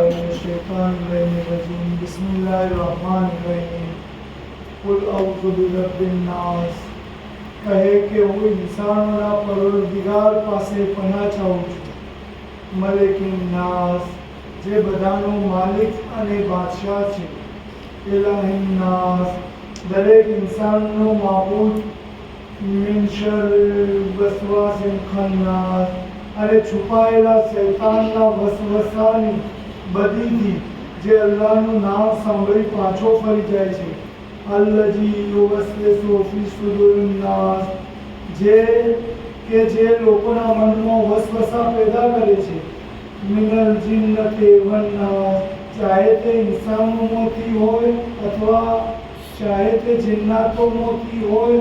من الشیطان الرجیم بسم اللہ الرحمن الرحیم قل اعوذ برب الناس کہے کہ وہ انسانોના પરોરદિગાર પાસે પનાહ ચાહું છું મલિક الناس જે બધાનો માલિક અને બાદશાહ છે ઇલાહ الناس દરેક ઇન્સાનનો માબૂદ من شر الوسواس الخناس અને છુપાયેલા શૈતાનના વસવસાની બદીથી જે અલ્લાહનું નામ સાંભળી પાછો ફરી જાય છે અલ્લજી યુવસ્વિસુ ફી સુદુરિન નાસ જે લોકોના મનમાં વસવસા પેદા કરે છે મિનલ જિન્નતિ વન નાસ ચાહે તે ઇન્સાનોમાંથી હોય અથવા ચાહે તે જિન્નાતોમાંથી હોય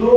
2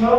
6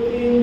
3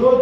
2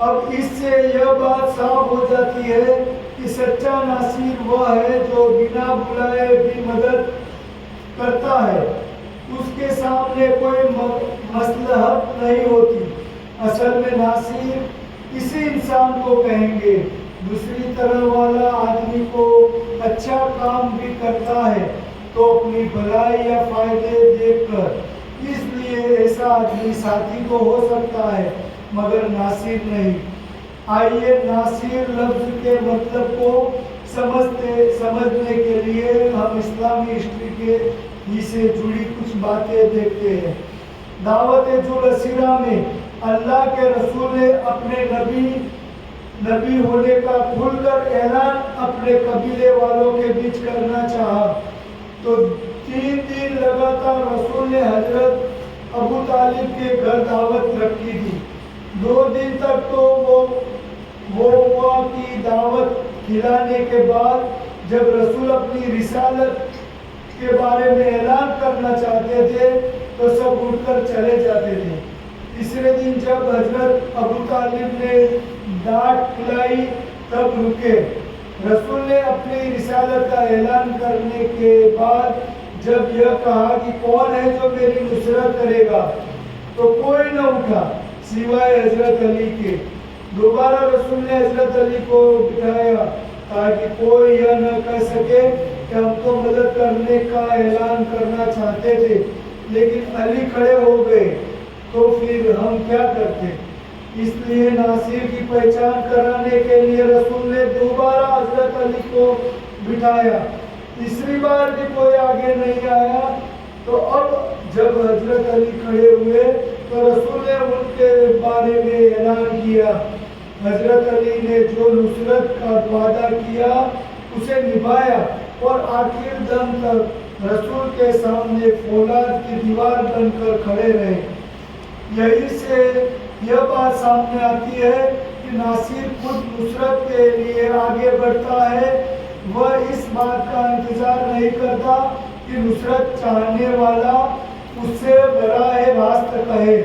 اب اس سے یہ بات صاف ہو جاتی ہے کہ سچا ناصر وہ ہے جو بنا بلائے بھی مدد کرتا ہے، اس کے سامنے کوئی مصلحت نہیں ہوتی۔ اصل میں ناصر اسی انسان کو کہیں گے۔ دوسری طرح والا آدمی کو اچھا کام بھی کرتا ہے تو اپنی بھلائی یا فائدے دیکھ کر، اس لیے ایسا آدمی ساتھی تو ہو سکتا ہے مگر ناصر نہیں۔ آئیے ناصر لفظ کے مطلب کو سمجھنے کے لیے ہم اسلامی ہسٹری کے ہی سے جڑی کچھ باتیں دیکھتے ہیں۔ دعوت ذوالسرہ میں اللہ کے رسول نے اپنے نبی ہونے کا کھل کر اعلان اپنے قبیلے والوں کے بیچ کرنا چاہا تو 3 دن لگاتار رسول نے حضرت ابو طالب کے گھر دعوت رکھی تھی۔ 2 دن تک تو وہ ہوا کی دعوت کھلانے کے بعد جب رسول اپنی رسالت کے بارے میں اعلان کرنا چاہتے تھے تو سب اٹھ کر چلے جاتے تھے۔ تیسرے دن جب حضرت ابو طالب نے ڈانٹ کھلائی تب رکے۔ رسول نے اپنی رسالت کا اعلان کرنے کے بعد جب یہ کہا کہ کون ہے جو میری نصرت کرے گا تو کوئی نہ اٹھا سوائے حضرت علی کے۔ دوبارہ رسول نے حضرت علی کو بٹھایا تاکہ کوئی یہ نہ کہہ سکے کہ ہم تو مدد کرنے کا اعلان کرنا چاہتے تھے لیکن علی کھڑے ہو گئے تو پھر ہم کیا کرتے۔ اس لیے ناصر کی پہچان کرانے کے لیے رسول نے دوبارہ حضرت علی کو بٹھایا۔ تیسری بار بھی کوئی آگے نہیں آیا تو اب جب حضرت علی کھڑے ہوئے تو رسول نے ان کے بارے میں اعلان کیا۔ حضرت علی نے جو نصرت کا وعدہ کیا اسے نبھایا اور آخر دم تک رسول کے سامنے فولاد کی دیوار بن کر کھڑے رہے۔ یہی سے یہ بات سامنے آتی ہے کہ ناصر خود نصرت کے لیے آگے بڑھتا ہے، وہ اس بات کا انتظار نہیں کرتا کہ نصرت چاہنے والا اس سے براہ راست کہے۔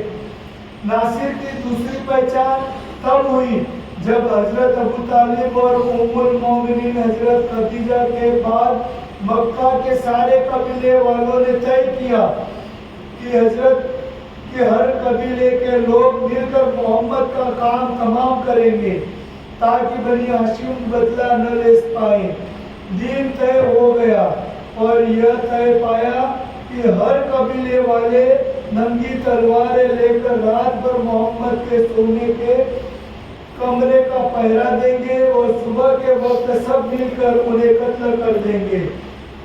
ناصر کی دوسری پہچان تب ہوئی جب حضرت ابو طالب اور ام المومنین حضرت خدیجہ کے بعد مکہ کے سارے قبیلے والوں نے طے کیا کہ حضرت کہ ہر قبیلے کے لوگ مل کر محمد کا کام تمام کریں گے تاکہ بنی ہاشم بدلہ نہ لے پائے۔ دین طے ہو گیا اور یہ طے پایا کہ ہر قبیلے والے ننگی تلواریں لے کر رات بھر محمد کے سونے کے کمرے کا پہرا دیں گے اور صبح کے وقت سب مل کر انہیں قتل کر دیں گے۔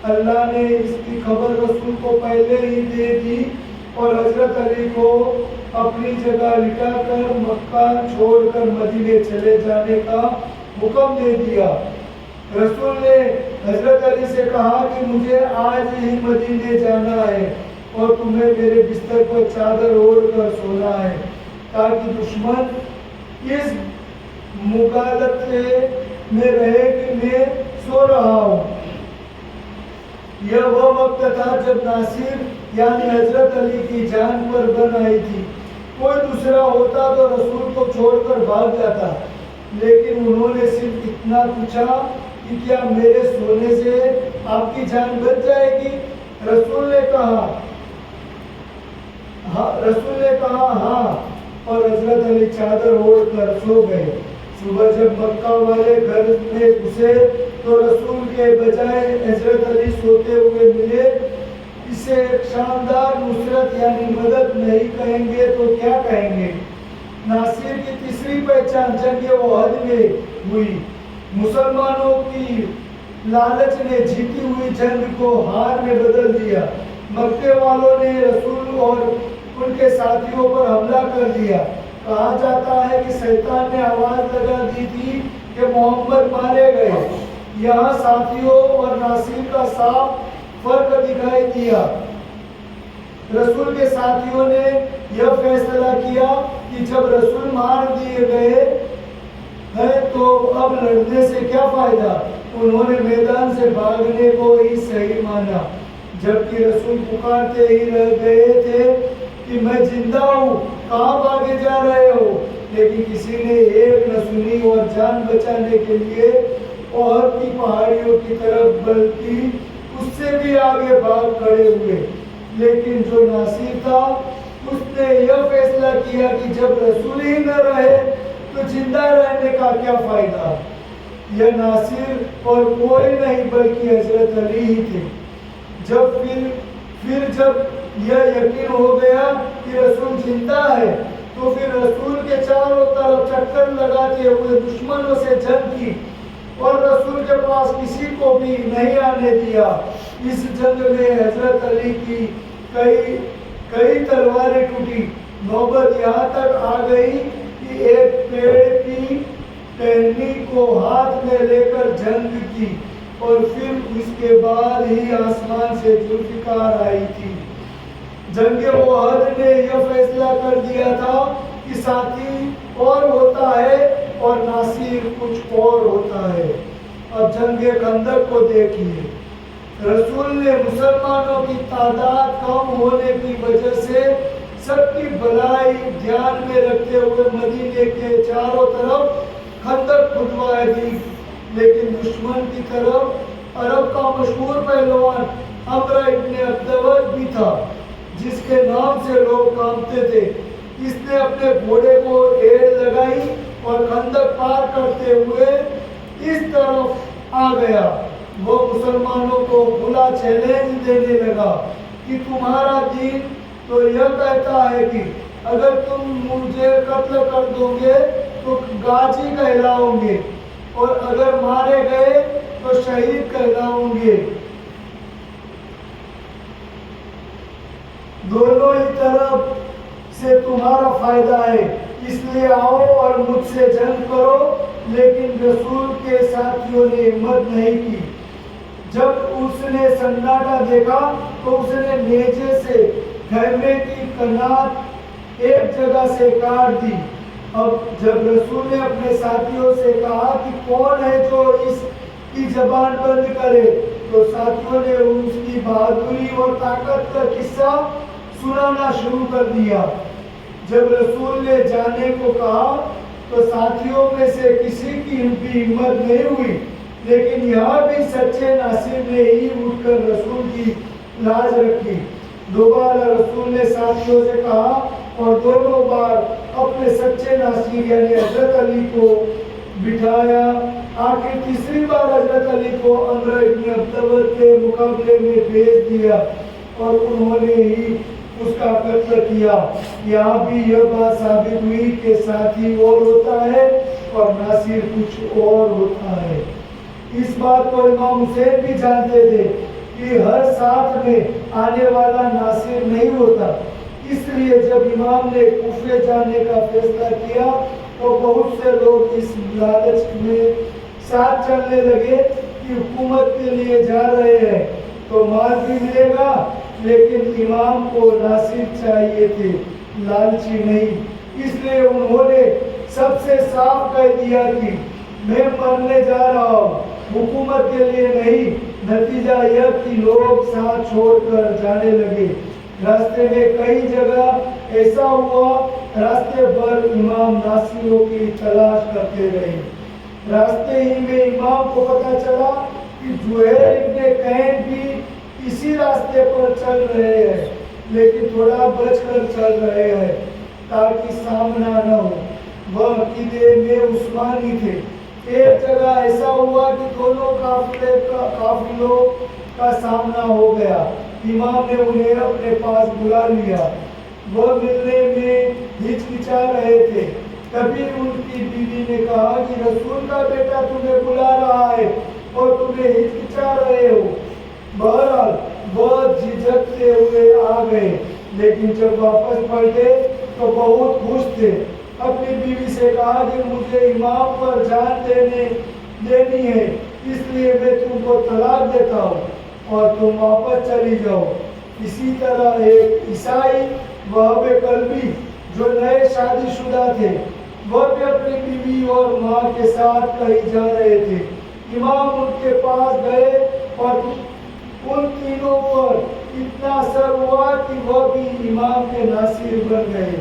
اللہ نے اس کی خبر رسول کو پہلے ہی دے دی اور حضرت علی کو اپنی جگہ لٹا کر مکہ چھوڑ کر مدینے چلے جانے کا حکم دے دیا۔ رسول نے حضرت علی سے کہا کہ مجھے آج ہی مدینے جانا ہے اور تمہیں میرے بستر پر چادر اوڑھ کر سونا ہے تاکہ دشمن اس مغالطے میں رہے کہ میں سو رہا ہوں۔ یہ وہ وقت تھا جب ناصر یعنی حضرت علی کی جان پر بن آئی تھی۔ کوئی دوسرا ہوتا تو رسول کو چھوڑ کر بھاگ جاتا، لیکن انہوں نے صرف اتنا پوچھا کہ کیا میرے سونے سے آپ کی جان بچ جائے گی؟ رسول نے کہا ہاں، اور حضرت علی چادر اوڑھ کر سو گئے۔ صبح جب مکہ والے گھر میں گھسے تو رسول کے بجائے حضرت علی سوتے ہوئے ملے۔ اسے ایک شاندار نصرت یعنی مدد نہیں کہیں گے تو کیا کہیں گے؟ ناصر کی تیسری پہچان جنگ احد میں ہوئی۔ مسلمانوں کی لالچ نے جیتی ہوئی جنگ کو ہار میں بدل دیا۔ مکے والوں نے رسول اور ان کے ساتھیوں پر حملہ کر دیا۔ کہا جاتا ہے کہ شیطان نے آواز لگا دی تھی کہ محمد مارے گئے۔ یہاں ساتھیوں اور ناصر کا صاف فرق دکھائی دیا۔ رسول کے ساتھیوں نے یہ فیصلہ کیا کہ جب رسول مار دیے گئے ہیں تو اب لڑنے سے کیا فائدہ؟ انہوں نے میدان سے بھاگنے کو ہی صحیح مانا، جبکہ رسول پکارتے ہی رہ گئے تھے کہ میں زندہ ہوں، کہاں بھاگے جا رہے ہو؟ لیکن کسی نے ایک نہ سنی اور جان بچانے کے لیے احد کی پہاڑیوں کی طرف بلکہ اس سے بھی آگے بھاگ کھڑے ہوئے۔ لیکن جو ناصر تھا اس نے یہ فیصلہ کیا کہ جب رسول ہی نہ رہے تو زندہ رہنے کا کیا فائدہ۔ یہ ناصر اور کوئی نہیں بلکہ حضرت علی ہی تھے۔ جب یہ یقین ہو گیا کہ رسول زندہ ہے تو پھر رسول کے چاروں طرف چکر لگاتے ہوئے دشمنوں سے جنگ کی اور رسول کے پاس کسی کو بھی نہیں آنے دیا۔ اس جنگ میں حضرت علی کی کئی تلواریں ٹوٹی۔ نوبت یہاں تک آ گئی کہ ایک پیڑ کی ٹہنی کو ہاتھ میں لے کر جنگ کی اور پھر اس کے بعد ہی آسمان سے ذوالفقار آئی تھی۔ جنگ احد نے یہ فیصلہ کر دیا تھا کہ ساتھی اور ہوتا ہے اور ناصر کچھ اور ہوتا ہے۔ اب جنگ خندق کو دیکھیے۔ رسول نے مسلمانوں کی تعداد کم ہونے کی وجہ سے سب کی بھلائی دھیان میں رکھتے ہوئے مدینے کے چاروں طرف خندق کھدوا دی، لیکن دشمن کی طرف عرب کا مشہور پہلوان عمرو ابن عبدود بھی تھا جس کے نام سے لوگ کانپتے تھے۔ اس نے اپنے گھوڑے کو ایڑ لگائی اور خندق پار کرتے ہوئے اس طرف آ گیا۔ وہ مسلمانوں کو کھلا چیلنج دینے لگا کہ تمہارا دین تو یہ کہتا ہے کہ اگر تم مجھے قتل کر دو گے تو غازی کہلاؤں گے اور اگر مارے گئے تو شہید کہلاؤں گے۔ دونوں ہی طرف سے تمہارا فائدہ ہے، اس لیے آؤ اور مجھ سے جنگ کرو۔ لیکن رسول کے ساتھیوں نے ہمت نہیں کی۔ جب اس نے سناٹا دیکھا تو اس نے نیزے سے خیمے کی کنات ایک جگہ سے کاٹ دی۔ اب جب رسول نے اپنے ساتھیوں سے کہا کہ کون ہے جو اس کی زبان بند کرے تو ساتھیوں نے اس کی بہادری اور طاقت کا قصہ سنانا شروع کر دیا۔ جب رسول نے جانے کو کہا تو ساتھیوں میں سے کسی کی بھی ہمت نہیں ہوئی، لیکن یہاں بھی سچے ناصر نے ہی اٹھ کر رسول کی لاج رکھی۔ دوبارہ رسول نے ساتھیوں سے کہا اور دونوں بار اپنے سچے ناصر یعنی حضرت علی کو بٹھایا۔ آخر تیسری بار حضرت علی کو عمرو ابن عبدود کے مقابلے میں بھیج دیا اور انہوں نے ہی اس کا قتل کیا۔ یہاں بھی یہ بات ثابت ہوئی کہ ساتھی اور ہوتا ہے اور ناصر کچھ اور ہوتا ہے۔ اس بات کو امام حسین بھی جانتے تھے کہ ہر ساتھ میں آنے والا ناصر نہیں ہوتا۔ اس لیے جب امام نے کوفے جانے کا فیصلہ کیا تو بہت سے لوگ اس لالچ میں ساتھ چلنے لگے کہ حکومت کے لیے جا رہے ہیں تو مال بھی ملے گا، لیکن امام کو ناصر چاہیے تھے، لالچی نہیں۔ اس لیے انہوں نے سب سے صاف کہہ دیا کہ میں مرنے جا رہا ہوں، حکومت کے لیے نہیں۔ نتیجہ یہ کہ لوگ ساتھ چھوڑ کر جانے لگے۔ راستے میں کئی جگہ ایسا ہوا، راستے بھر امام ناصروں کی تلاش کرتے رہے۔ راستے ہی میں امام کو پتہ چلا کہ زہیر ابن قین بھی اسی راستے پر چل رہے ہیں، لیکن تھوڑا بچ کر چل رہے ہیں تاکہ سامنا نہ ہو۔ وہ عقیدے میں عثمانی تھے۔ ایک جگہ ایسا ہوا کہ دونوں قافلوں کا سامنا ہو گیا۔ امام نے انہیں اپنے پاس بلا لیا۔ وہ ملنے میں ہچکچا رہے تھے۔ تبھی ان کی بیوی نے کہا کہ رسول کا بیٹا تمہیں بلا رہا ہے اور تمہیں ہچکچا رہے ہو۔ بہرحال وہ جھجکتے ہوئے آ گئے، لیکن جب واپس پلٹے تو بہت خوش تھے۔ اپنی بیوی سے کہا کہ مجھے امام پر جان دینی ہے، اس لیے میں تم کو طلاق دیتا ہوں اور تم واپس چلی جاؤ۔ اسی طرح ایک عیسائی وہاب قلبی جو نئے شادی شدہ تھے، وہ بھی اپنی بیوی اور ماں کے ساتھ کہیں جا رہے تھے۔ امام ان کے پاس گئے اور ان تینوں پر اتنا اثر ہوا کہ وہ بھی امام کے ناصر بن گئے۔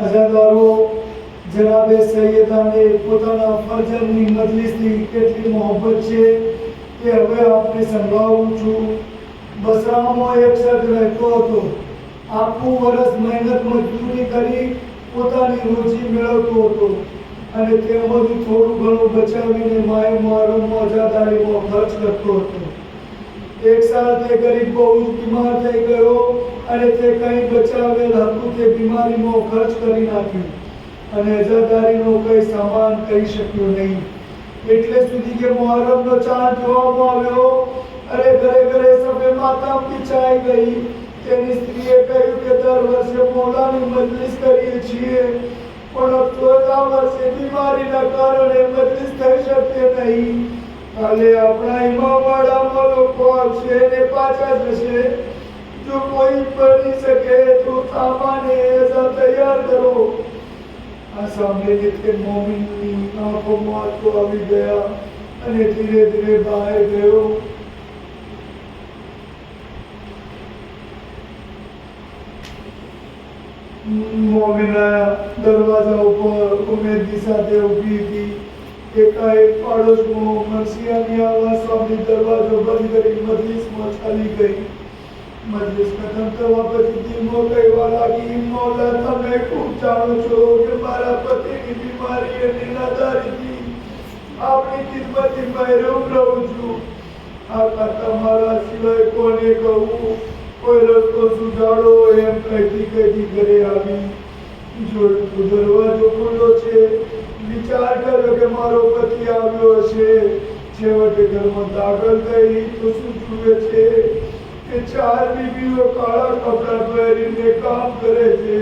અજાદારો જનાબે સૈયદાને પોતાના ફરજની મજલિસની કેટલી મોહબ્બત છે એ હવે આપને સંભળાવું છું। બસરામાં એક શખ્સ રહેતો હતો। આખું વર્ષ મહેનત મજદૂરી કરી પોતાની રોજી મેળવતો હતો અને તેમાંથી થોડું ઘણું બચાવીને માએ મુહર્રમમાં અજાદારીમાં ખર્ચ કરતો હતો। એક સાલ તે ગરીબ બહુ જ બીમાર થઈ ગયો અને તે કંઈ બચાવેલ હતું તે બીમારીમાં ખર્ચ કરી નાખ્યું અને અજાદારીનો કંઈ સામાન કરી શક્યો નહીં। એટલે સુધી કે મુહર્રમનો ચાંદ જોવામાં આવ્યો અને ઘરે ઘરે સભે માતા પીછાઈ ગઈ। તેની સ્ત્રીએ કહ્યું કે દર વર્ષે મોલાની મજલિસ કરીએ છીએ પણ અફસોસ આ વર્ષે બીમારીના કારણે મજલિસ થઈ શકશે નહીં। કાલે આપણા ઇમામવાડામાં લોકો આવશે અને પાછા જશે। જો કોઈ બની શકે તો સામાન્ય એસા તૈયાર કરો। આ સાંભળીને તે મોમિનની આંખોમાં આંસુ આવી ગયા અને ધીરે ધીરે બહાર ગયો। મોમિના દરવાજા ઉપર ઉમેદની સાથે ઊભી હતી। એકાએક પાડોશમાં મરસિયાની આવાજ સાંભળી દરવાજો બંધ કરી મજલિસમાં ચાલી ગઈ। મજલિસ ખતમ થવા પછી ધીમો કહેવા લાગી, મૌલા તમે ખૂબ જાણો છો કે મારા પતિની બીમારી અને નાદારીથી આપની ખિદમતથી મહેરૂમ રહું છું। આ તમારા સિવાય કોને કહું? કોઈ રસ્તો સુજાડો એમ કહેતી કહેતી ઘરે આવી। જોયું તો દરવાજો ખુલ્લો છે। વિચાર કર્યો કે મારો પતિ આવ્યો હશે। છેવટે ઘરમાં દાખલ થઈ તો શું જુએ છે કે ચાર બીબીઓ કાળા કપડા પહેરીને કામ કરે છે।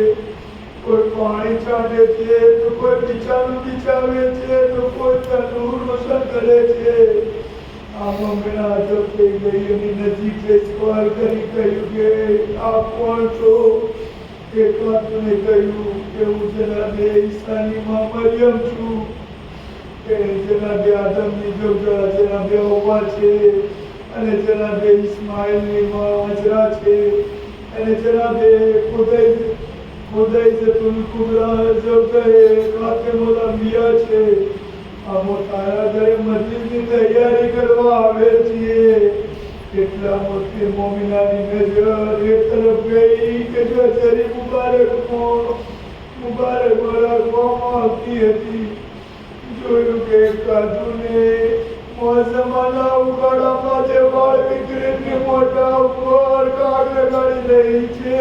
કોઈ પાણી છાંટે છે તો કોઈ બિછાનું બિછાવે છે તો કોઈ તંદૂર રોશન કરે છે। આમાં મેં અજબ થઈ ગઈ અને નજીક જઈ સવાલ કરી કહ્યું કે આપ કોણ છો? એક વાતને કહ્યું કે હું જનાબે ઈસાની માં મરિયમ છું। તેણે જનાબે આદમની જોગા જનાબે હવ્વા છે અને જનાબે ઇસ્માઇલની માં હાજરા છે અને જનાબે ખુદૈજતુલ કુબરા જોગાએ ફાતિમુલ અંબિયા છે। આમો તારા ઘરે મસ્જિદની તૈયારી કરવા આવે છીએ। એટલામાં તે મોમિનાની નજર એક તરફ ગઈ કે જો જરી મુબારક રાખવામાં આવતી હતી। જોયું કે કાજુને મોસમાના ઉગાડામાં જે વાળ વિકરીને મોટા ઉપર કાગ લગાડી રહી છે।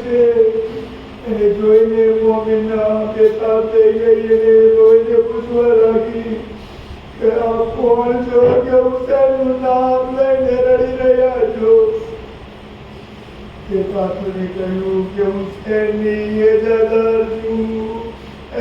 છે। એને જોઈને મોમિના બેતા થઈ ગઈ અને રોઈને પૂછવા લાગી કે આ કોણ છો કે હુસૈનનું નામ લઈને રડી રહ્યા છો? તે કાતુને કહ્યું કે હુસૈનની એજાદાર છું।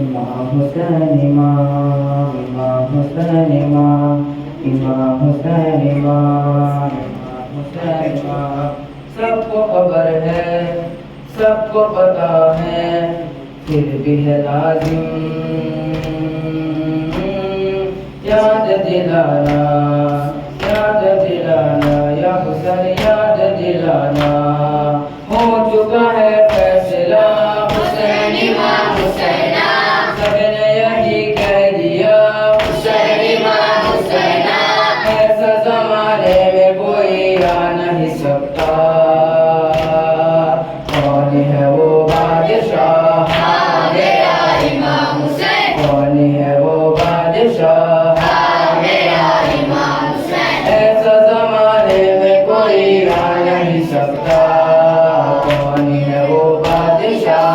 امام حسین امام امام حسین امام امام حسین امام امام حسین امام سب کو خبر ہے سب کو پتا ہے پھر بھی ہے لازم یاد دلانا یا حسین یاد دلانا ہو چکا ہے فیصلہ حسین امام حسین سب نے یہی کہہ دیا حسین امام حسین ایسا زمانے میں کوئی آ نہیں سکتا کون ہے وہ بادشاہ میرا امام حسین کون ہے وہ بادشاہ میرا امام حسین ایسا زمانے میں کوئی آ نہیں سکتا کون ہے وہ بادشاہ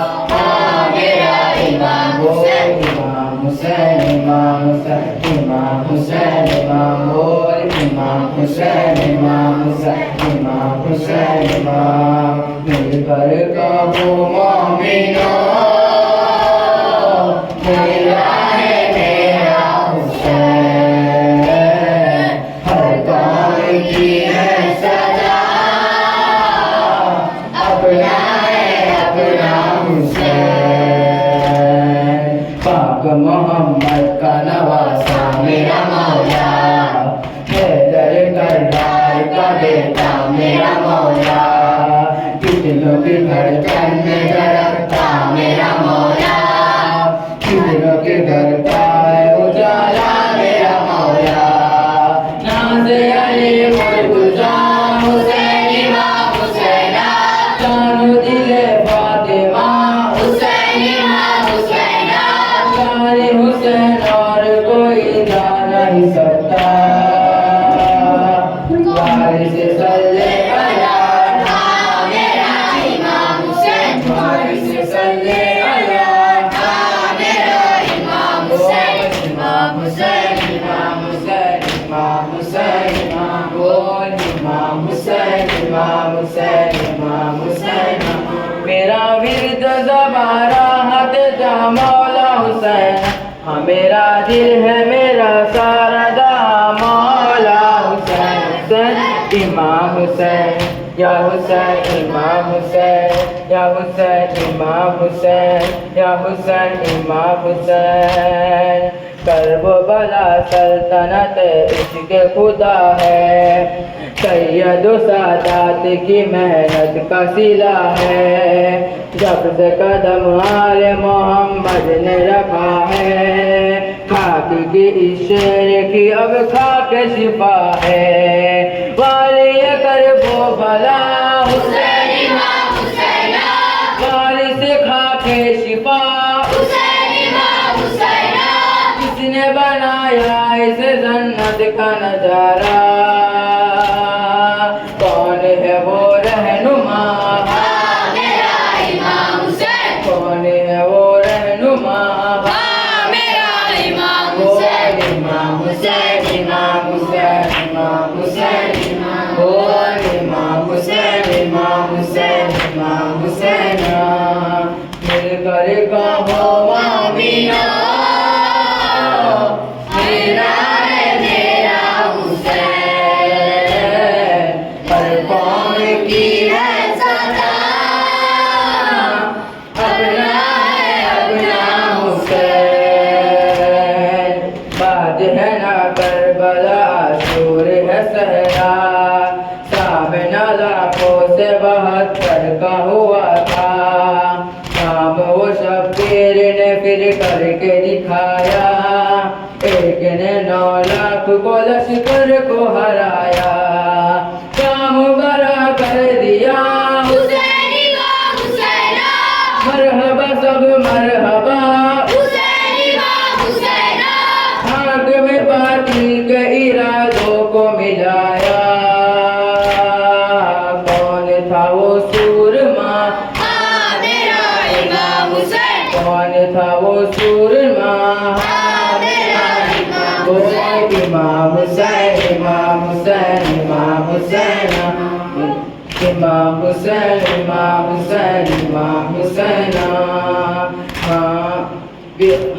میرا امام حسین امام حسین امام حسین امام حسین امام بول امام حسین امام حسین امام حسین امام مل کر کہو مومنو میرا ہے میرا حسین ہر کام کی ہے سزا اپنا ہے اپنا حسین پاک محمد کا نواسا میرا مولا حیدر کرار کا بیٹا میرا مولا کتنوں کی دھڑکن میں دھڑکتا میرا مولا کتنوں کے گھر کا ہے اجالا میرا مولا ناز علی مرتضیٰ حسین امام حسین جانو دل فاطمہ حسین امام حسین سارے حسین اور کوئی جا نہیں سکتا وارث صلی علی میرا امام حسین وارث صلی علی میرا امام حسین امام حسین امام حسین امام حسین امام بول امام حسین امام حسین امام حسین میرا ورد زبارہ ہاتھ جا مولا حسین ہاں میرا دل ہے میرا سارا دا مولا حسین حسین امام حسین یا حسین امام حسین یا حسین امام حسین یا حسین امام حسین کرب و بلا سلطنت عشق خدا ہے سید و سادات کی محنت کا صلہ ہے جب سے قدم آل محمد نے رکھا ہے خاک کی اس شعر کی اب خاک شفا ہے والی کرب و بلا حسین امام حسین والی سے خاک شفا حسین امام حسین جس نے بنایا اس جنت کا نظارہ کون ہے وہ رہنما میرا امام حسین کون ہے وہ رہنما میرا امام حسین امام حسین امام حسین امام حسین بول امام حسین امام حسین امام حسین مل کر کہو مومنو میرا ہے میرا حسین ہر قوم کی ہے سزا اپنا ہے اپنا حسین بات ہے نا کربلا شور ہے صحرا سامنا لاکھوں سے 72 کا ہوا تھا کام وہ شبیر نے پھر کر کے دکھایا ایک نے 9 لاکھ کو لشکر کو ہرایا کام برا کر دیا حسین امام حسین مرحبا سب مرحبا حسین امام حسین خاک میں باطل کے ارادوں کو ملایا کون تھا وہ سورما میرا امام حسین کون تھا وہ سورما امام حسین امام حسین امام حسین امام حسین امام حسین امام حسین